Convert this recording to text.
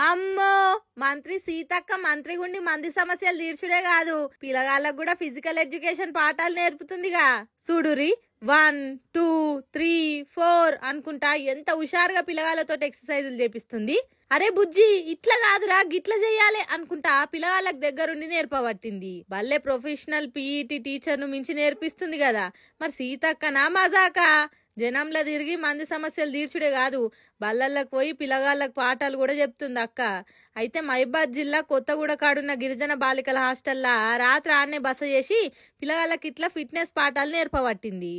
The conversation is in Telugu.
అమ్మో మంత్రి సీతక్క మంత్రి గుండి మంది సమస్యలు తీర్చుడే కాదు పిల్లగాళ్ళకు కూడా ఫిజికల్ ఎడ్యుకేషన్ పాఠాలు నేర్పుతుందిగా. చూడురి 1 2 3 4 అనుకుంటా ఎంత హుషారుగా పిల్లగాళ్ళతో ఎక్సర్సైజులు చేపిస్తుంది. అరే బుజ్జి ఇట్లా కాదురా గిట్ల చెయ్యాలి అనుకుంటా పిల్లగాళ్ళకి దగ్గరుండి నేర్పబట్టింది. భలే ప్రొఫెషనల్ పీఈటీ టీచర్ ను మించి నేర్పిస్తుంది కదా. మరి సీతక్కనా మజాకా? జనంలో తిరిగి మంది సమస్యలు తీర్చుడే కాదు బల్లలకు పోయి పిల్లగాళ్ళకు పాఠాలు కూడా చెప్తుంది అక్క. అయితే మహబాద్ జిల్లా కొత్తగూడ కాడున్న గిరిజన బాలికల హాస్టల్లా రాత్రి ఆడనే బస చేసి పిల్లగాళ్ళకి ఇట్లా ఫిట్నెస్ పాఠాలు నేర్పబట్టింది.